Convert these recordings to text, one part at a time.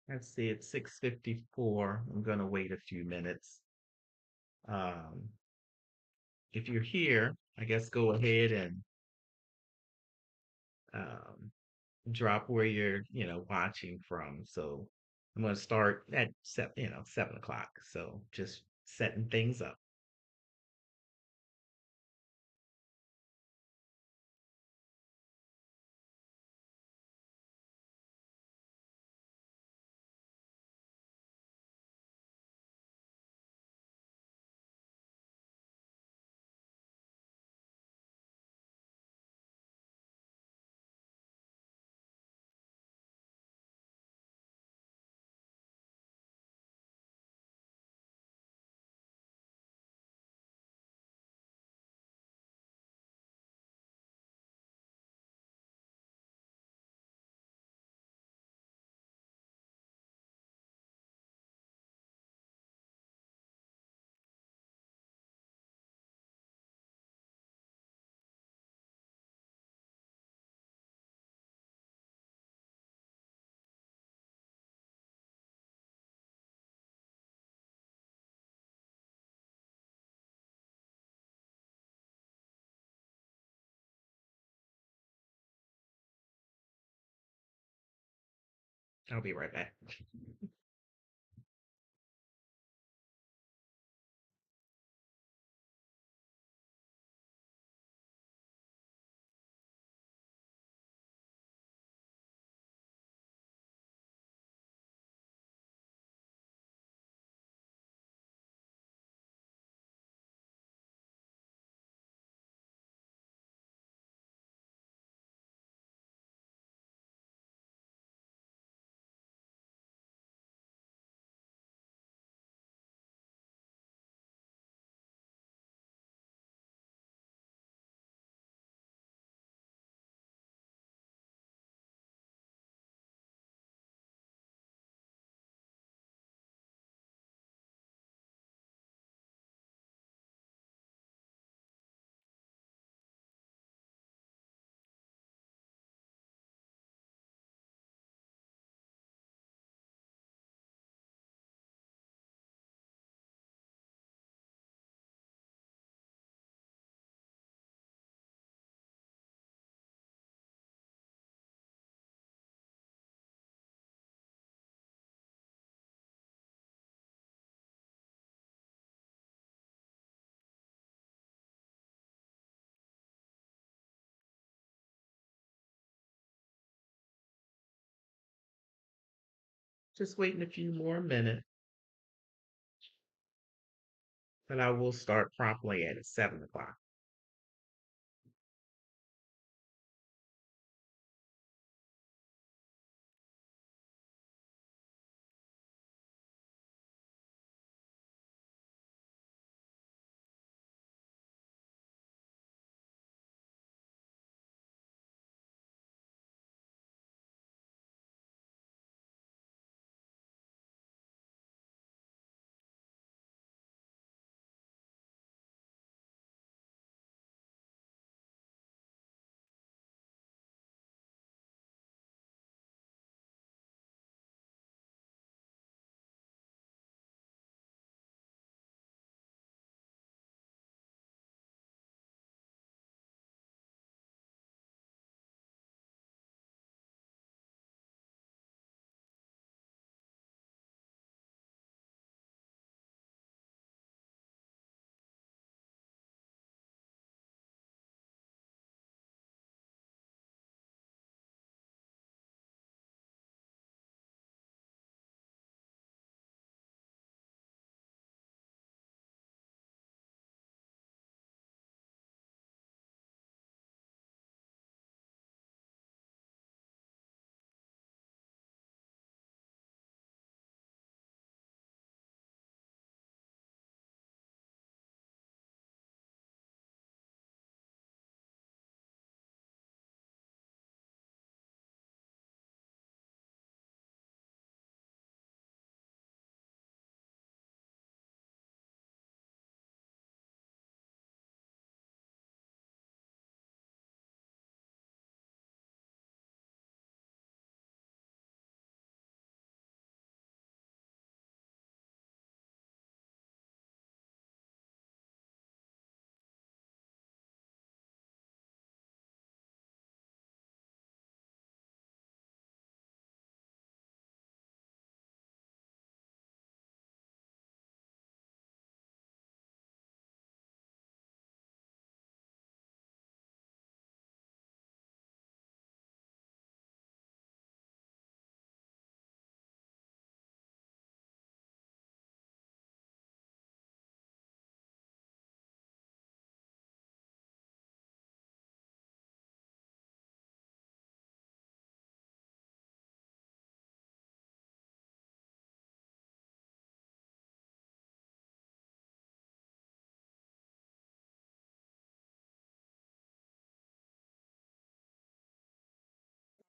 Let's see, it's 6:54. I'm gonna wait a few minutes. Um, if you're here, I guess go ahead and um, drop where you're, watching from. So I'm gonna start at 7 o'clock. So just setting things up. I'll be right back. Just waiting a few more minutes, and I will start promptly at 7 o'clock.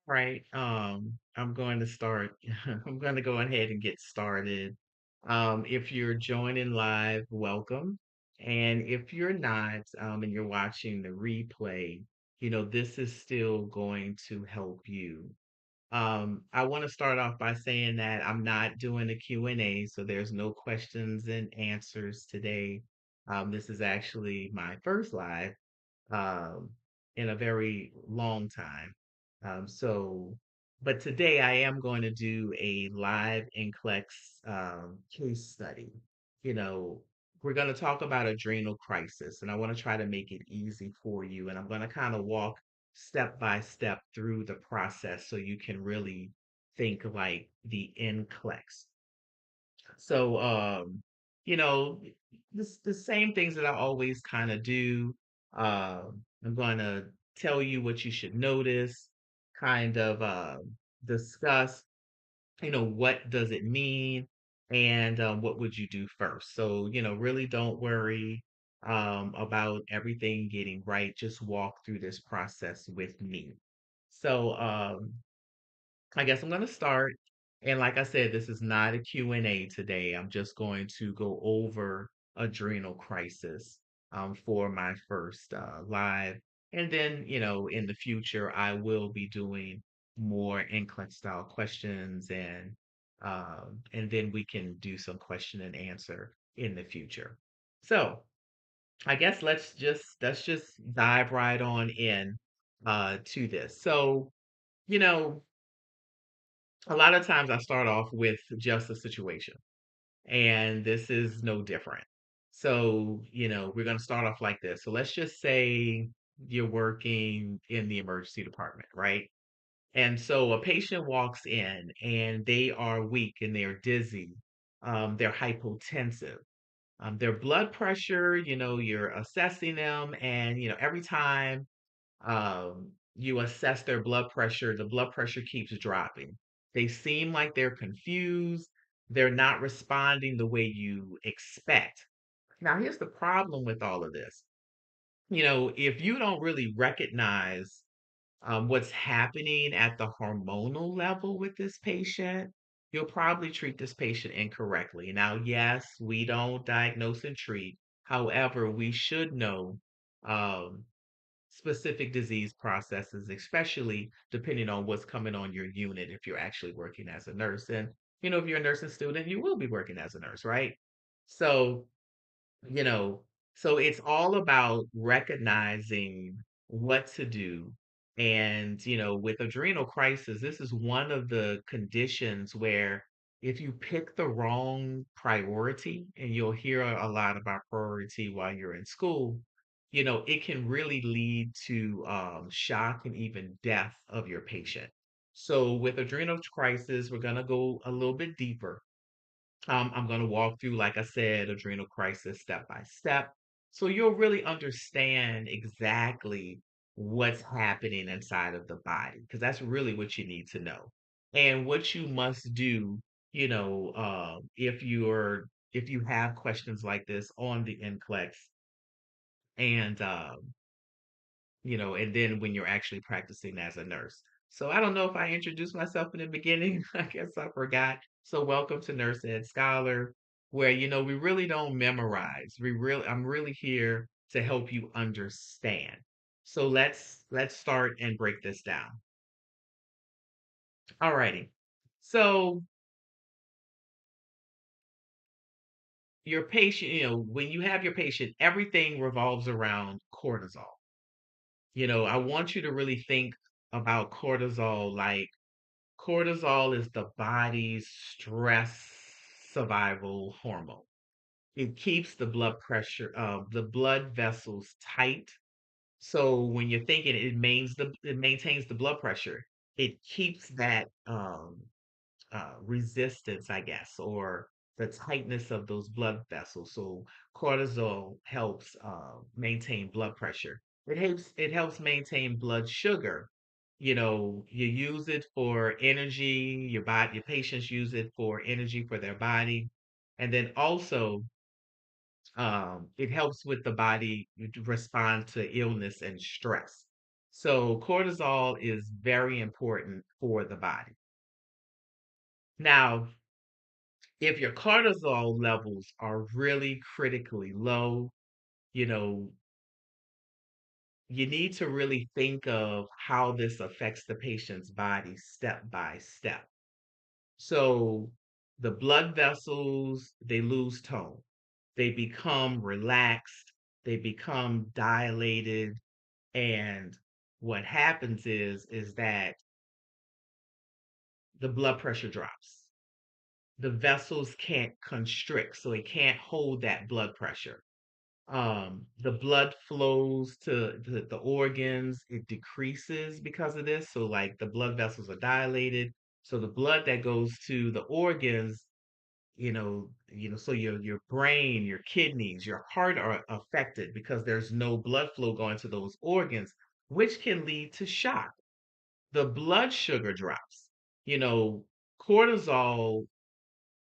Right. I'm going to start. I'm going to go ahead and get started. If you're joining live, welcome. And if you're not, and you're watching the replay, this is still going to help you. I want to start off by saying that I'm not doing a Q&A, so there's no questions and answers today. This is actually my first live um, in a very long time. So, but today I am going to do a live NCLEX case study. You know, we're going to talk about adrenal crisis, and I want to try to make it easy for you. And I'm going to kind of walk step by step through the process so you can really think like the NCLEX. So, you know, the same things that I always kind of do. I'm going to tell you what you should notice, kind of discuss, what does it mean, and what would you do first. So, really don't worry about everything getting right. Just walk through this process with me. So, I guess I'm going to start. And like I said, this is not a Q&A today. I'm just going to go over adrenal crisis for my first live. And then, in the future, I will be doing more NCLEX style questions and then we can do some question and answer in the future. So I guess let's just dive right on in to this. So, you know, a lot of times I start off with just a situation, and this is no different. So, we're going to start off like this. So, let's just say you're working in the emergency department, right? And so a patient walks in and they are weak and they're dizzy, they're hypotensive. Their blood pressure, you're assessing them, and every time you assess their blood pressure, the blood pressure keeps dropping. They seem like they're confused. They're not responding the way you expect. Now, here's the problem with all of this. If you don't really recognize what's happening at the hormonal level with this patient, you'll probably treat this patient incorrectly. Now, yes, we don't diagnose and treat. However, we should know um, specific disease processes, especially depending on what's coming on your unit if you're actually working as a nurse. And, if you're a nursing student, you will be working as a nurse, right? So, you know, so it's all about recognizing what to do. And, with adrenal crisis, this is one of the conditions where if you pick the wrong priority, and you'll hear a lot about priority while you're in school, it can really lead to shock and even death of your patient. So with adrenal crisis, we're going to go a little bit deeper. I'm going to walk through, like I said, adrenal crisis step by step. So you'll really understand exactly what's happening inside of the body, because that's really what you need to know. And what you must do, if you have questions like this on the NCLEX, and and then when you're actually practicing as a nurse. So I don't know if I introduced myself in the beginning. I guess I forgot. So welcome to Nurse Ed Scholar, where we really don't memorize. I'm really here to help you understand. So let's start and break this down. Alrighty. So your patient, when you have your patient, everything revolves around cortisol. I want you to really think about cortisol like cortisol is the body's stress survival hormone. It keeps the blood vessels tight. So when you're thinking it maintains the blood pressure. It keeps that resistance, I guess, or the tightness of those blood vessels. So cortisol helps maintain blood pressure. It helps maintain blood sugar. You use it for energy. Your patients use it for energy for their body, and then also it helps with the body to respond to illness and stress. So cortisol is very important for the body. Now, if your cortisol levels are really critically low, you know, you need to really think of how this affects the patient's body step by step. So the blood vessels, they lose tone. They become relaxed, they become dilated, and what happens is that the blood pressure drops. The vessels can't constrict, so it can't hold that blood pressure. The blood flows to the organs, it decreases because of this. So like the blood vessels are dilated. So the blood that goes to the organs, so your brain, your kidneys, your heart are affected because there's no blood flow going to those organs, which can lead to shock. The blood sugar drops. You know, cortisol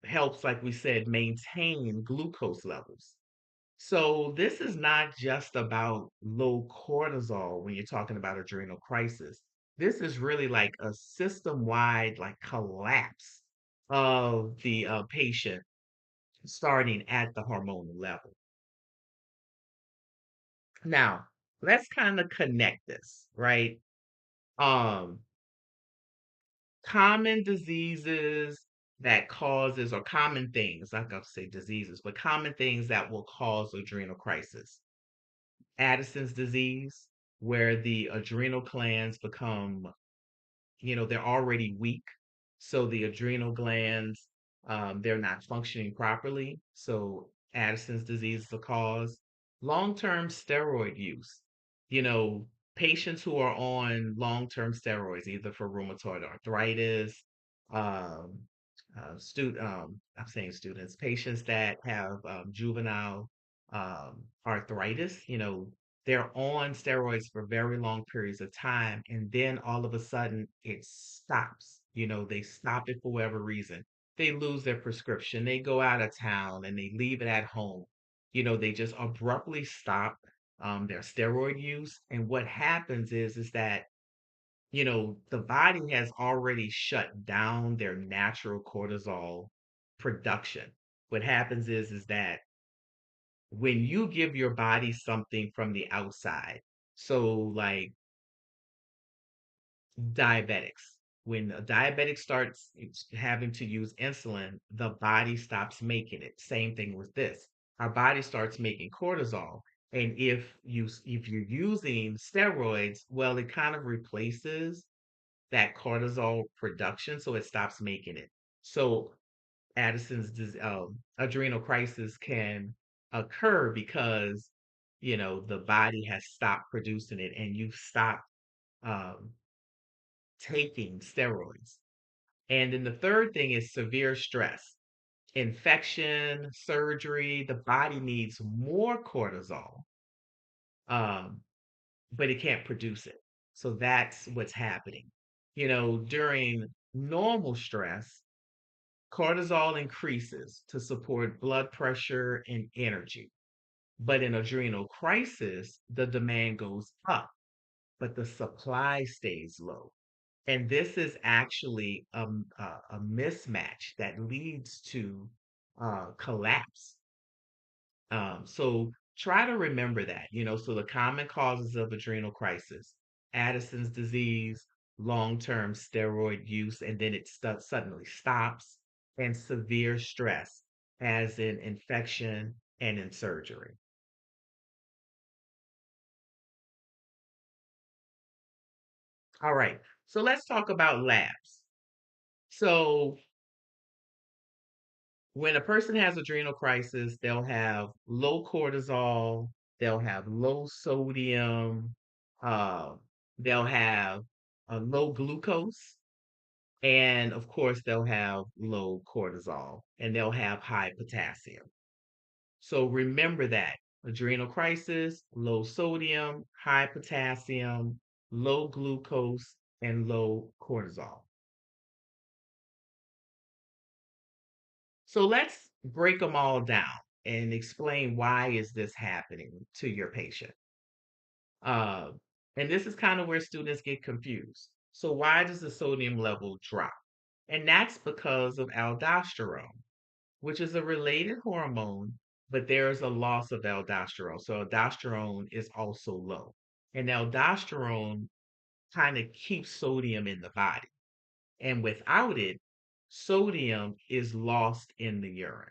helps, like we said, maintain glucose levels. So this is not just about low cortisol when you're talking about adrenal crisis. This is really like a system-wide like collapse of the patient starting at the hormonal level. Now, let's kind of connect this, right? Um, Common diseases that causes or common things, not gonna say diseases, but common things that will cause adrenal crisis. Addison's disease, where the adrenal glands become, they're already weak. So the adrenal glands, they're not functioning properly. So Addison's disease is the cause. Long-term steroid use. You know, patients who are on long-term steroids, either for rheumatoid arthritis, um, I'm saying students, patients that have juvenile arthritis, they're on steroids for very long periods of time, and then all of a sudden it stops. They stop it for whatever reason. They lose their prescription, they go out of town, and they leave it at home. They just abruptly stop their steroid use. And what happens is that the body has already shut down their natural cortisol production. What happens is that when you give your body something from the outside, so like diabetics, when a diabetic starts having to use insulin, the body stops making it. Same thing with this. Our body starts making cortisol. And if you're using steroids, well, it kind of replaces that cortisol production, so it stops making it. So adrenal crisis can occur because the body has stopped producing it, and you've stopped um, taking steroids. And then the third thing is severe stress, infection, surgery. The body needs more cortisol, um, but it can't produce it. So that's what's happening. During normal stress, cortisol increases to support blood pressure and energy. But in adrenal crisis, the demand goes up, but the supply stays low. And this is actually a mismatch that leads to collapse. So try to remember that, so the common causes of adrenal crisis, Addison's disease, long-term steroid use, and then it suddenly stops, and severe stress, as in infection and in surgery. All right, so let's talk about labs. So when a person has adrenal crisis, they'll have low cortisol, they'll have low sodium, uh, they'll have a low glucose, and of course, they'll have low cortisol, and they'll have high potassium. So remember that adrenal crisis, low sodium, high potassium, low glucose, and low cortisol. So let's break them all down and explain why is this happening to your patient. And this is kind of where students get confused. So why does the sodium level drop? And that's because of aldosterone, which is a related hormone, but there is a loss of aldosterone. So aldosterone is also low. And aldosterone kind of keeps sodium in the body. And without it, sodium is lost in the urine.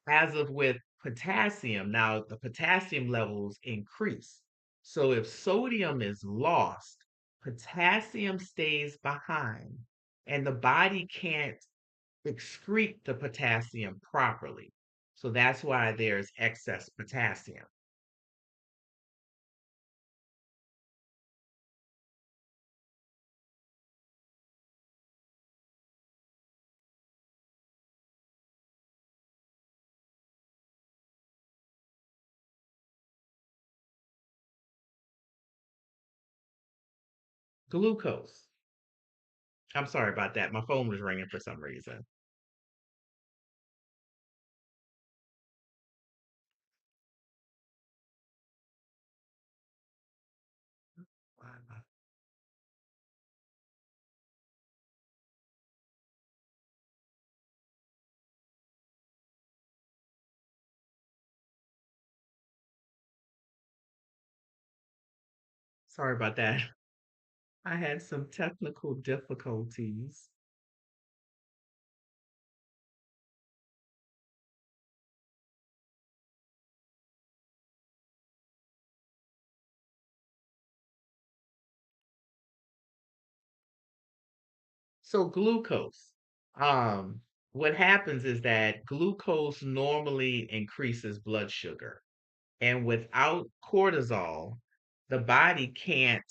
As of with potassium, now the potassium levels increase. So if sodium is lost, potassium stays behind, and the body can't excrete the potassium properly. So that's why there's excess potassium. Glucose. I'm sorry about that. My phone was ringing for some reason. Sorry about that. I had some technical difficulties. So glucose. Um, what happens is that glucose normally increases blood sugar, and without cortisol, the body can't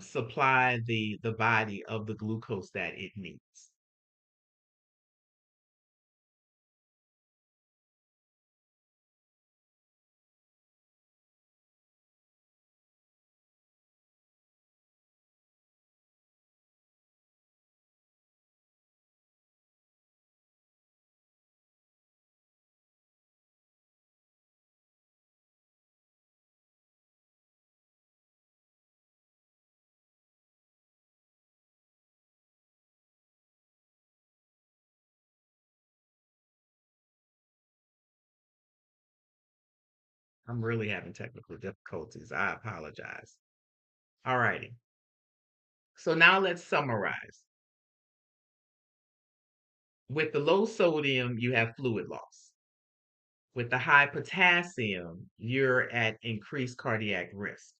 supply the body of the glucose that it needs. I'm really having technical difficulties. I apologize. All righty. So now let's summarize. With the low sodium, you have fluid loss. With the high potassium, you're at increased cardiac risk.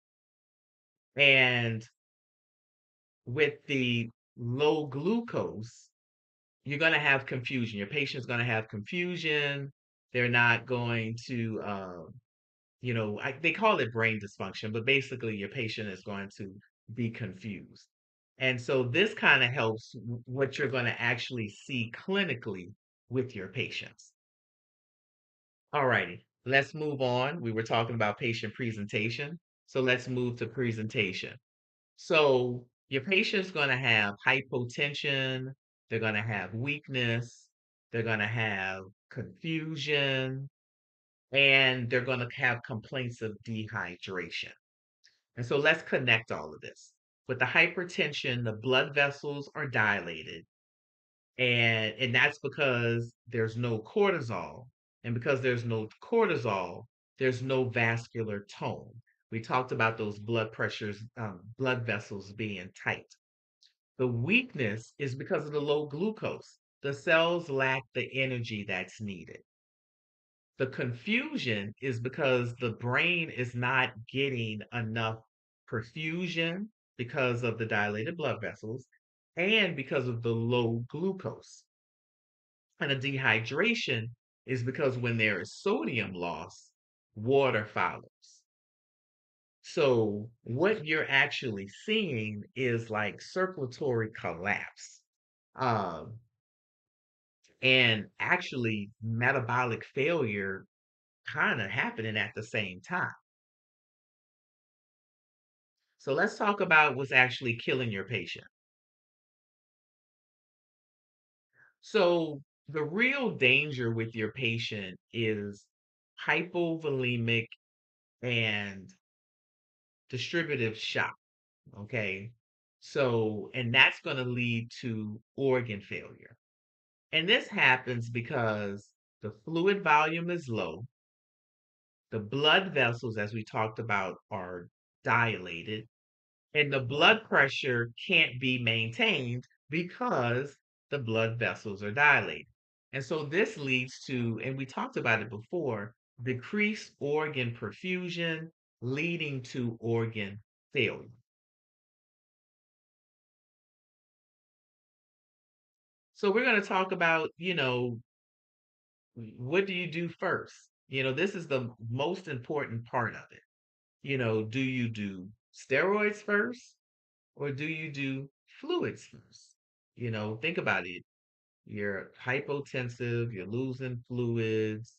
And with the low glucose, you're going to have confusion. Your patient's going to have confusion. They're not going to, they call it brain dysfunction, but basically your patient is going to be confused. And so this kind of helps what you're going to actually see clinically with your patients. All righty, let's move on. We were talking about patient presentation. So let's move to presentation. So your patient's going to have hypotension, they're going to have weakness, they're going to have confusion, and they're going to have complaints of dehydration. And so let's connect all of this. With the hypertension, the blood vessels are dilated, and that's because there's no cortisol. And because there's no cortisol, there's no vascular tone. We talked about those blood pressures, blood vessels being tight. The weakness is because of the low glucose. The cells lack the energy that's needed. The confusion is because the brain is not getting enough perfusion because of the dilated blood vessels and because of the low glucose. And a dehydration is because when there is sodium loss, water follows. So what you're actually seeing is like circulatory collapse. Um, and actually metabolic failure kind of happening at the same time. So let's talk about what's actually killing your patient. So the real danger with your patient is hypovolemic and distributive shock. Okay. So, and that's going to lead to organ failure. And this happens because the fluid volume is low, the blood vessels, as we talked about, are dilated, and the blood pressure can't be maintained because the blood vessels are dilated. And so this leads to, and we talked about it before, decreased organ perfusion, leading to organ failure. So we're going to talk about, what do you do first? This is the most important part of it. Do you do steroids first or do you do fluids first? Think about it. You're hypotensive, you're losing fluids,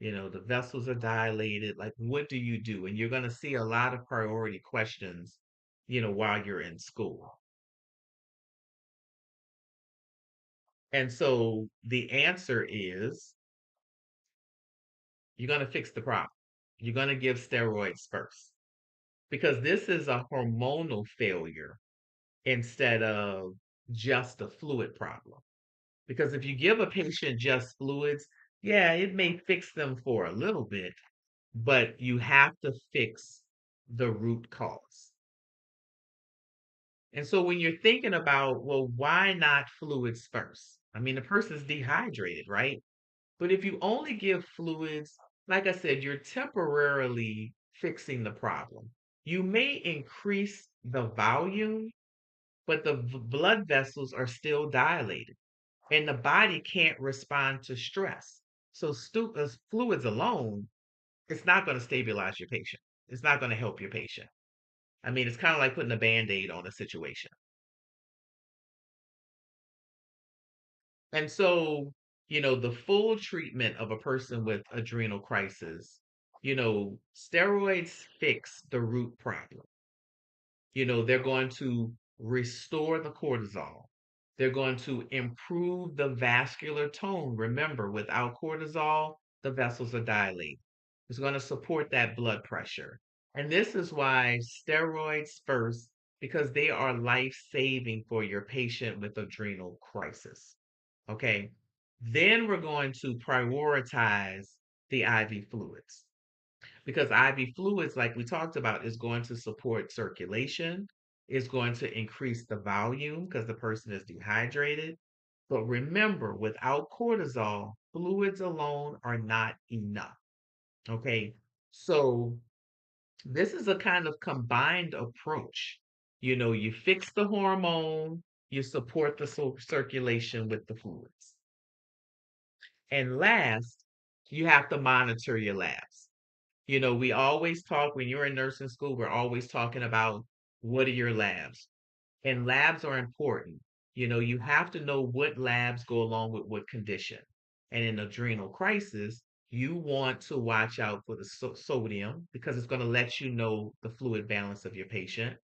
the vessels are dilated. Like, what do you do? And you're going to see a lot of priority questions, while you're in school. And so the answer is you're going to fix the problem. You're going to give steroids first because this is a hormonal failure instead of just a fluid problem. Because if you give a patient just fluids, yeah, it may fix them for a little bit, but you have to fix the root cause. And so when you're thinking about, well, why not fluids first? I mean, the person's dehydrated, right? But if you only give fluids, like I said, you're temporarily fixing the problem. You may increase the volume, but the blood vessels are still dilated and the body can't respond to stress. So fluids alone, it's not going to stabilize your patient. It's not going to help your patient. I mean, it's kind of like putting a band-aid on a situation. And so, the full treatment of a person with adrenal crisis, steroids fix the root problem. They're going to restore the cortisol. They're going to improve the vascular tone. Remember, without cortisol, the vessels are dilated. It's going to support that blood pressure. And this is why steroids first, because they are life saving for your patient with adrenal crisis. Okay. Then we're going to prioritize the IV fluids because IV fluids, like we talked about, is going to support circulation, is going to increase the volume because the person is dehydrated. But remember, without cortisol, fluids alone are not enough. Okay. So this is a kind of combined approach. You fix the hormone, you support the circulation with the fluids. And last, you have to monitor your labs. We always talk when you're in nursing school, we're always talking about what are your labs? And labs are important. You have to know what labs go along with what condition. And in adrenal crisis, you want to watch out for the sodium because it's going to let you know the fluid balance of your patient.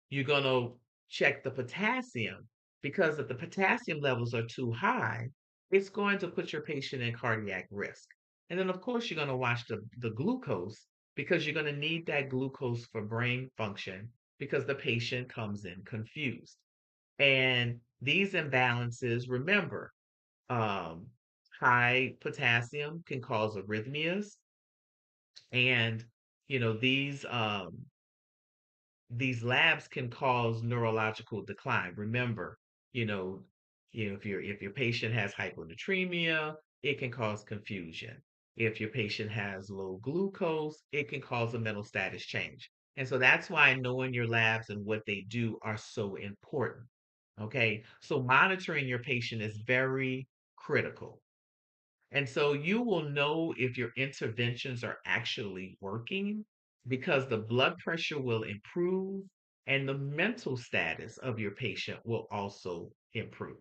You're going to check the potassium because if the potassium levels are too high, it's going to put your patient in cardiac risk. And then, of course, you're going to watch the glucose because you're going to need that glucose for brain function because the patient comes in confused. And these imbalances, remember, um, high potassium can cause arrhythmias, and you know these um, these labs can cause neurological decline. Remember, you know, if your patient has hyponatremia, it can cause confusion. If your patient has low glucose, it can cause a mental status change. And so that's why knowing your labs and what they do are so important. Okay. So monitoring your patient is very critical. And so you will know if your interventions are actually working because the blood pressure will improve and the mental status of your patient will also improve.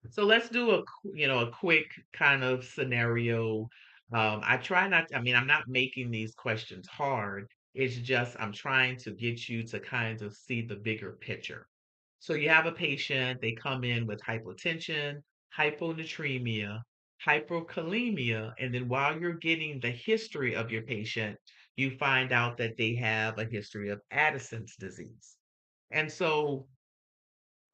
So let's do a quick kind of scenario. I try not, I mean, I'm not making these questions hard. It's just I'm trying to get you to kind of see the bigger picture. So you have a patient, they come in with hypotension, hyponatremia, hyperkalemia, and then while you're getting the history of your patient, you find out that they have a history of Addison's disease. And so,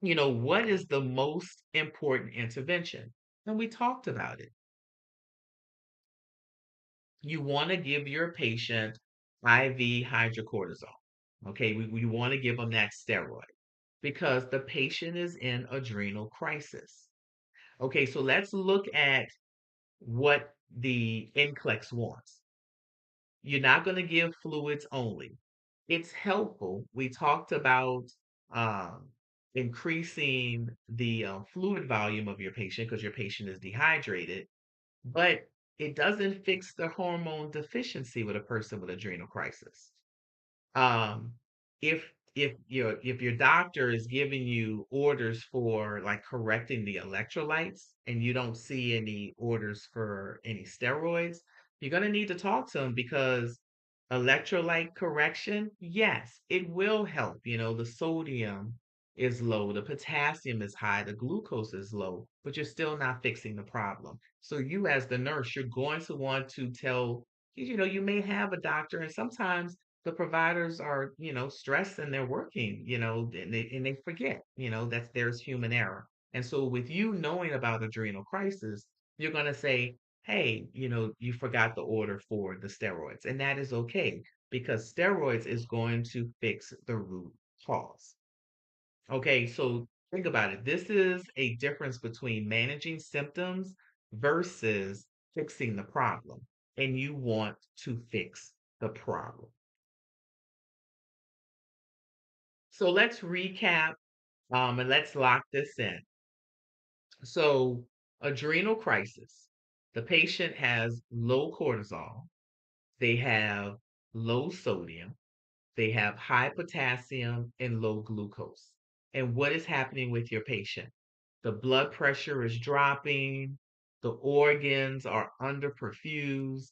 what is the most important intervention? And we talked about it. You want to give your patient IV hydrocortisone. Okay, we want to give them that steroid because the patient is in adrenal crisis. Okay, so let's look at what the NCLEX wants. You're not going to give fluids only. It's helpful. We talked about um, increasing the fluid volume of your patient because your patient is dehydrated, but it doesn't fix the hormone deficiency with a person with adrenal crisis. Um, if if your doctor is giving you orders for like correcting the electrolytes and you don't see any orders for any steroids, you're going to need to talk to them because electrolyte correction, yes, it will help. The sodium is low, the potassium is high, the glucose is low, but you're still not fixing the problem. So you as the nurse, you're going to want to tell, you may have a doctor and sometimes the providers are, stressed and they're working, and they forget, that there's human error. And so with you knowing about adrenal crisis, you're going to say, hey, you forgot the order for the steroids. And that is okay because steroids is going to fix the root cause. Okay, so think about it. This is a difference between managing symptoms versus fixing the problem. And you want to fix the problem. So let's recap and let's lock this in. So, adrenal crisis. The patient has low cortisol, they have low sodium, they have high potassium, and low glucose. And what is happening with your patient? The blood pressure is dropping, the organs are underperfused,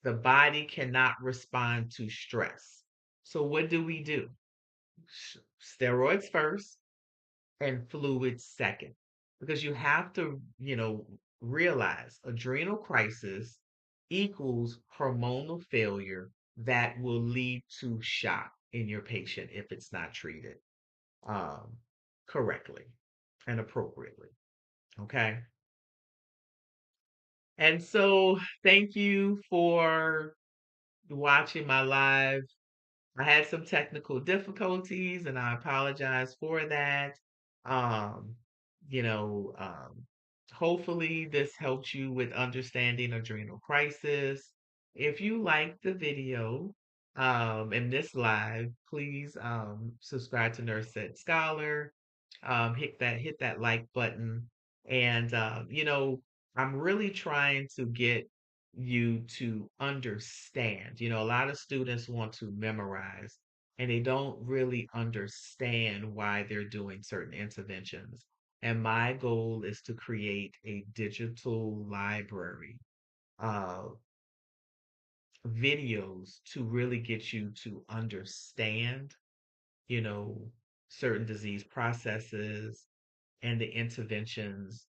the body cannot respond to stress. So, what do we do? Steroids first and fluids second. Because you have to, realize adrenal crisis equals hormonal failure that will lead to shock in your patient if it's not treated um, correctly and appropriately. Okay. And so thank you for watching my live. I had some technical difficulties and I apologize for that. Um, you know, um, Hopefully this helps you with understanding adrenal crisis. If you like the video and this live, please subscribe to NurseEdScholar. Hit that like button. And I'm really trying to get you to understand. A lot of students want to memorize and they don't really understand why they're doing certain interventions. And my goal is to create a digital library of videos to really get you to understand, you know, certain disease processes and the interventions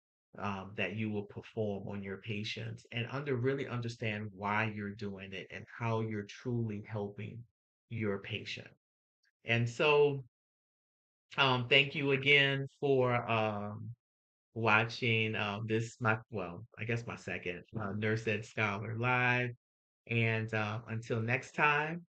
that you will perform on your patients and really understand why you're doing it and how you're truly helping your patient. And so, thank you again for watching this I guess my second Nurse Ed Scholar live. And until next time,